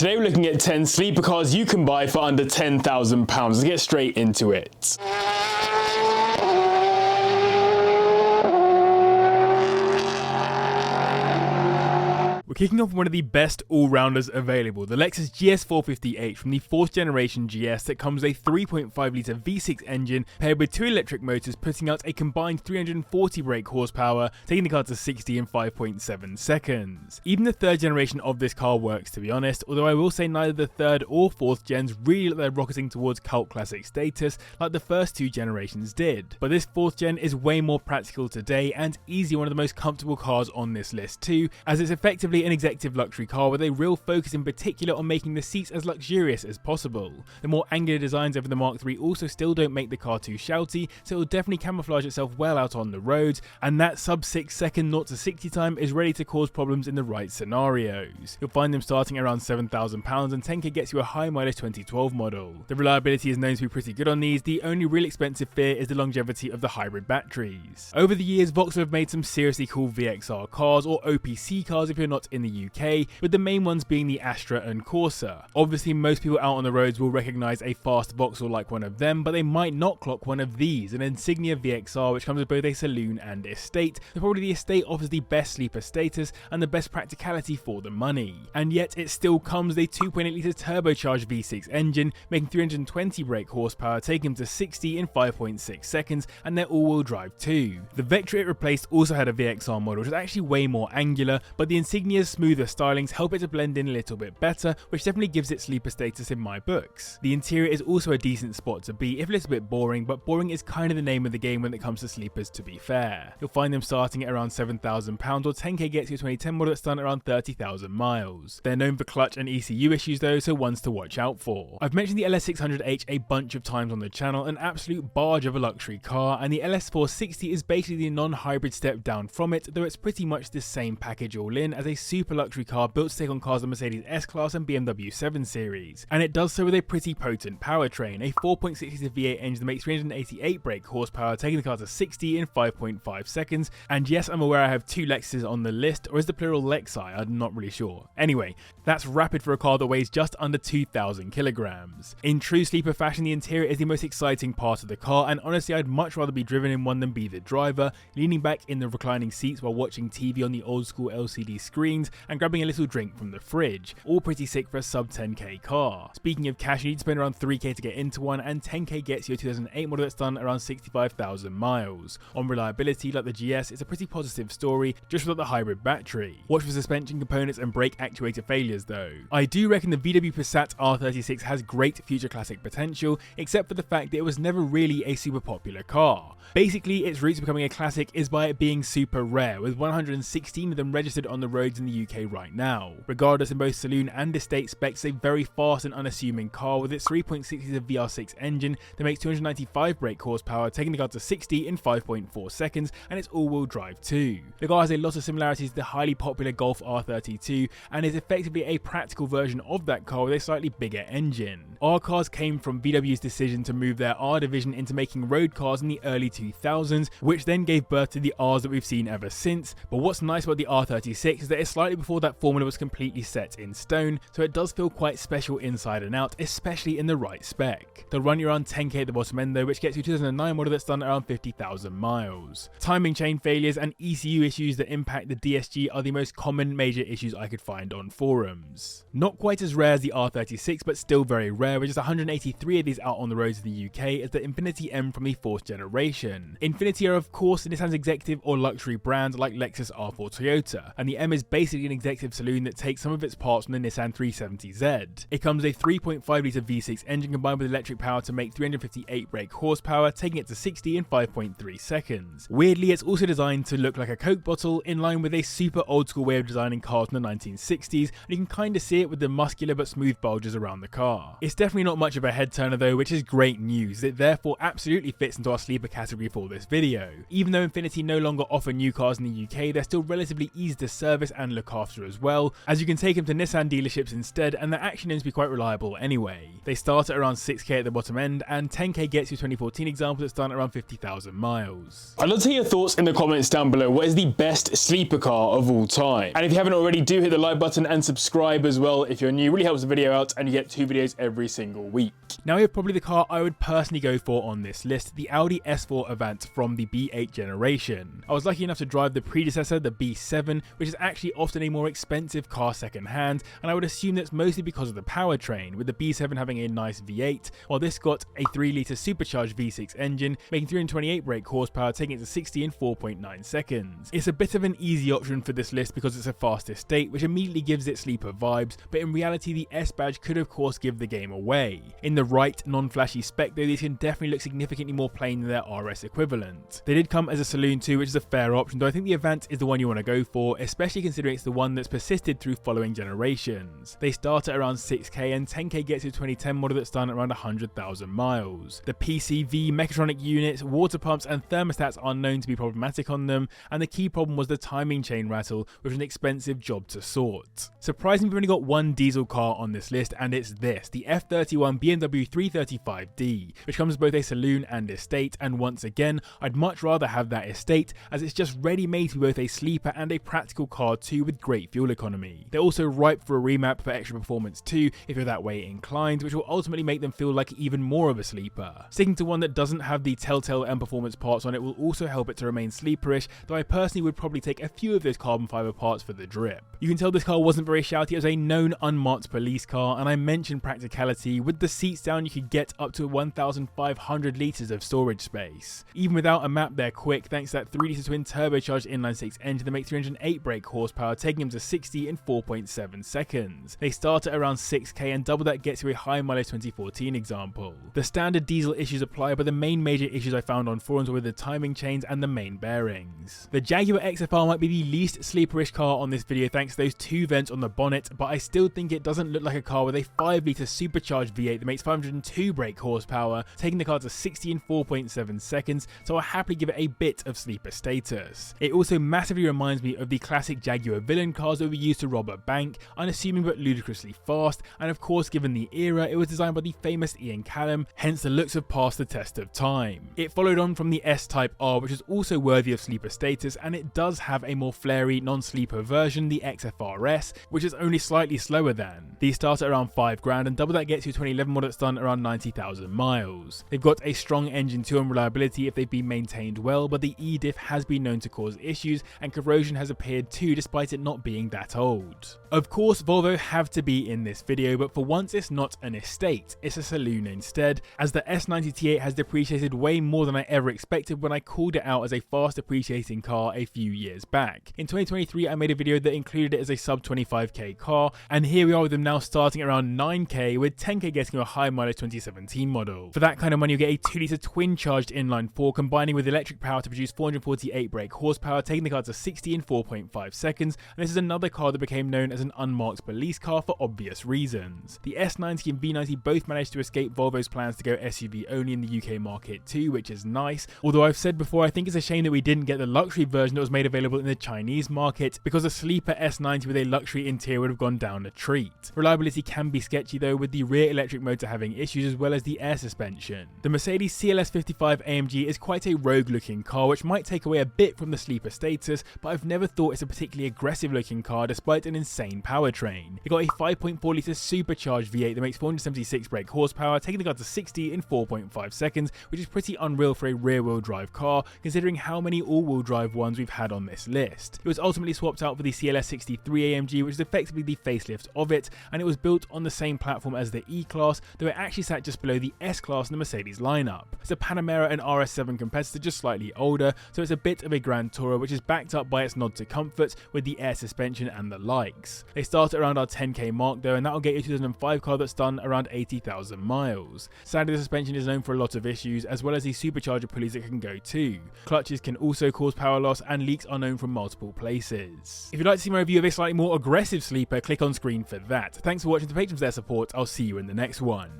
Today we're looking at 10 sleeper cars you can buy for under £10,000. Let's get straight into it. We're kicking off with one of the best all-rounders available, the Lexus GS 450h from the 4th generation GS that comes with a 3.5 litre V6 engine paired with 2 electric motors, putting out a combined 340 brake horsepower, taking the car to 60 in 5.7 seconds. Even the 3rd generation of this car works, to be honest, although I will say neither the 3rd or 4th gens really look like they're rocketing towards cult classic status like the first 2 generations did. But this 4th gen is way more practical today and easily one of the most comfortable cars on this list too, as it's effectively an executive luxury car with a real focus in particular on making the seats as luxurious as possible. The more angular designs over the Mark III also still don't make the car too shouty, so it will definitely camouflage itself well out on the roads, and that sub 6 second 0 to 60 time is ready to cause problems in the right scenarios. You'll find them starting around £7,000 and 10k gets you a high mileage 2012 model. The reliability is known to be pretty good on these, the only real expensive fear is the longevity of the hybrid batteries. Over the years, Vauxhall have made some seriously cool VXR cars, or OPC cars if you're not in the UK, with the main ones being the Astra and Corsa. Obviously most people out on the roads will recognise a fast Vauxhall like one of them, but they might not clock one of these, an Insignia VXR which comes with both a saloon and estate, so probably the estate offers the best sleeper status and the best practicality for the money. And yet it still comes with a 2.8 litre turbocharged V6 engine, making 320 brake horsepower, taking them to 60 in 5.6 seconds, and they're all-wheel drive too. The Vectra it replaced also had a VXR model which was actually way more angular, but the Insignia's smoother stylings help it to blend in a little bit better, which definitely gives it sleeper status in my books. The interior is also a decent spot to be, if a little bit boring, but boring is kind of the name of the game when it comes to sleepers, to be fair. You'll find them starting at around £7,000, or 10k gets you a 2010 model that's done around 30,000 miles. They're known for clutch and ECU issues though, so ones to watch out for. I've mentioned the LS600H a bunch of times on the channel, an absolute barge of a luxury car, and the LS460 is basically the non-hybrid step down from it, though it's pretty much the same package all in, as a super luxury car built to take on cars like Mercedes S-Class and BMW 7 Series. And it does so with a pretty potent powertrain, a 4.6 litre V8 engine that makes 388 brake horsepower, taking the car to 60 in 5.5 seconds. And yes, I'm aware I have 2 Lexuses on the list, or is the plural Lexi? I'm not really sure. Anyway, that's rapid for a car that weighs just under 2,000 kilograms. In true sleeper fashion, the interior is the most exciting part of the car, and honestly I'd much rather be driven in one than be the driver, leaning back in the reclining seats while watching TV on the old school LCD screens and grabbing a little drink from the fridge. All pretty sick for a sub 10k car. Speaking of cash, you need to spend around 3k to get into one, and 10k gets you a 2008 model that's done around 65,000 miles. On reliability, like the GS, it's a pretty positive story, just without the hybrid battery. Watch for suspension components and brake actuator failures though. I do reckon the VW Passat R36 has great future classic potential, except for the fact that it was never really a super popular car. Basically, its route to becoming a classic is by it being super rare, with 116 of them registered on the roads in the UK right now. Regardless, in both saloon and estate specs, it's a very fast and unassuming car with its 3.6 litre VR6 engine that makes 295 brake horsepower, taking the car to 60 in 5.4 seconds, and it's all-wheel drive too. The car has a lot of similarities to the highly popular Golf R32 and is effectively a practical version of that car with a slightly bigger engine. R cars came from VW's decision to move their R division into making road cars in the early 2000s, which then gave birth to the Rs that we've seen ever since. But what's nice about the R36 is that it's slightly before that formula was completely set in stone, so it does feel quite special inside and out, especially in the right spec. They'll run you around 10k at the bottom end though, which gets you a 2009 model that's done around 50,000 miles. Timing chain failures and ECU issues that impact the DSG are the most common major issues I could find on forums. Not quite as rare as the R36, but still very rare, with just 183 of these out on the roads of the UK, as the Infiniti M from the 4th generation. Infiniti are of course Nissan's executive or luxury brand like Lexus R4 Toyota, and the M is basically an executive saloon that takes some of its parts from the Nissan 370Z. It comes with a 3.5 litre V6 engine combined with electric power to make 358 brake horsepower, taking it to 60 in 5.3 seconds. Weirdly, it's also designed to look like a Coke bottle, in line with a super old school way of designing cars in the 1960s, and you can kind of see it with the muscular but smooth bulges around the car. It's definitely not much of a head turner though, which is great news. It therefore absolutely fits into our sleeper category for this video. Even though Infiniti no longer offer new cars in the UK, they're still relatively easy to service and and look after as well, as you can take them to Nissan dealerships instead, and they're actually known to be quite reliable anyway. They start at around 6k at the bottom end, and 10k gets you 2014 examples that start at around 50,000 miles. I'd love to hear your thoughts in the comments down below. What is the best sleeper car of all time? And if you haven't already, do hit the like button and subscribe as well if you're new. It really helps the video out, and you get 2 videos every single week. Now we have probably the car I would personally go for on this list, the Audi S4 Avant from the B8 generation. I was lucky enough to drive the predecessor, the B7, which is actually often a more expensive car second hand, and I would assume that's mostly because of the powertrain, with the B7 having a nice V8, while this got a 3-litre supercharged V6 engine, making 328 brake horsepower, taking it to 60 in 4.9 seconds. It's a bit of an easy option for this list because it's a fast estate, which immediately gives it sleeper vibes, but in reality the S badge could of course give the game away. In the right, non-flashy spec though, these can definitely look significantly more plain than their RS equivalent. They did come as a saloon too, which is a fair option, though I think the Avant is the one you want to go for, especially considering it's the one that's persisted through following generations. They start at around 6k, and 10k gets you a 2010 model that's done at around 100,000 miles. The PCV, mechatronic units, water pumps and thermostats are known to be problematic on them, and the key problem was the timing chain rattle, which was an expensive job to sort. Surprisingly, we've only got one diesel car on this list, and it's this, the F31 BMW 335D, which comes with both a saloon and estate, and once again, I'd much rather have that estate, as it's just ready-made to be both a sleeper and a practical car too, with great fuel economy. They're also ripe for a remap for extra performance too, if you're that way inclined, which will ultimately make them feel like even more of a sleeper. Sticking to one that doesn't have the telltale M performance parts on it will also help it to remain sleeperish, though I personally would probably take a few of those carbon fiber parts for the drip. You can tell this car wasn't very shouty. It was a known unmarked police car, and I mentioned practicality. With the seats down, you could get up to 1,500 litres of storage space. Even without a map, they're quick thanks to that 3-litre twin turbocharged inline-6 engine that makes 308 brake horsepower, taking them to 60 in 4.7 seconds. They start at around 6k, and double that gets you a high mileage 2014 example. The standard diesel issues apply, but the main major issues I found on forums were with the timing chains and the main bearings. The Jaguar XFR might be the least sleeperish car on this video thanks to those 2 vents on the bonnet, but I still think it doesn't look like a car with a 5-litre supercharged V8 that makes 502 brake horsepower, taking the car to 60 in 4.7 seconds, so I'll happily give it a bit of sleeper status. It also massively reminds me of the classic Jaguar villain cars that we used to rob a bank, unassuming but ludicrously fast, and of course given the era, it was designed by the famous Callum, hence the looks have passed the test of time. It followed on from the S-Type R, which is also worthy of sleeper status, and it does have a more flary, non-sleeper version, the XFRS, which is only slightly slower than. These start at around 5 grand, and double that gets you a 2011 model that's done around 90,000 miles. They've got a strong engine too and reliability if they've been maintained well, but the E-diff has been known to cause issues, and corrosion has appeared too despite it not being that old. Of course, Volvo have to be in this video, but for once it's not an estate, it's a saloon instead, as the S90 T8 has depreciated way more than I ever expected when I called it out as a fast depreciating car a few years back. In 2023 I made a video that included it as a sub 25k car, and here we are with them now starting around 9k, with 10k getting you a high mileage 2017 model. For that kind of money you get a 2-litre twin charged inline 4 combining with electric power to produce 448 brake horsepower, taking the car to 60 in 4.5 seconds, and this is another car that became known as an unmarked police car for obvious reasons. The S90 and V90 both managed to escape Volvo's plans to go SUV only in the UK market too, which is nice, although I've said before I think it's a shame that we didn't get the luxury version that was made available in the Chinese market, because a sleeper S90 with a luxury interior would have gone down a treat. Reliability can be sketchy though, with the rear electric motor having issues as well as the air suspension. The Mercedes CLS55 AMG is quite a rogue looking car, which might take away a bit from the sleeper status, but I've never thought it's a particularly aggressive looking car despite an insane powertrain. It got a 5.4 litre supercharged V8 that makes 476 brake horsepower, taking the car to 60 in 4.5 seconds, which is pretty unreal for a rear wheel drive car considering how many all wheel drive ones we've had on this list. It was ultimately swapped out for the CLS63 AMG, which is effectively the facelift of it, and it was built on the same platform as the E-Class, though it actually sat just below the S-Class in the Mercedes lineup. It's a Panamera and RS7 competitor, just slightly older, so it's a bit of a Grand Tourer, which is backed up by its nod to comfort with the air suspension and the likes. They start at around our 10k mark though, and that'll get you a 2005 car that's done around 80,000 miles. Sadly, the suspension is known for a lot of issues, as well as the supercharger pulleys it can go to. Clutches can also cause power loss, and leaks are known from multiple places. If you'd like to see my review of a slightly more aggressive sleeper, click on screen for that. Thanks for watching. To patrons their support, I'll see you in the next one.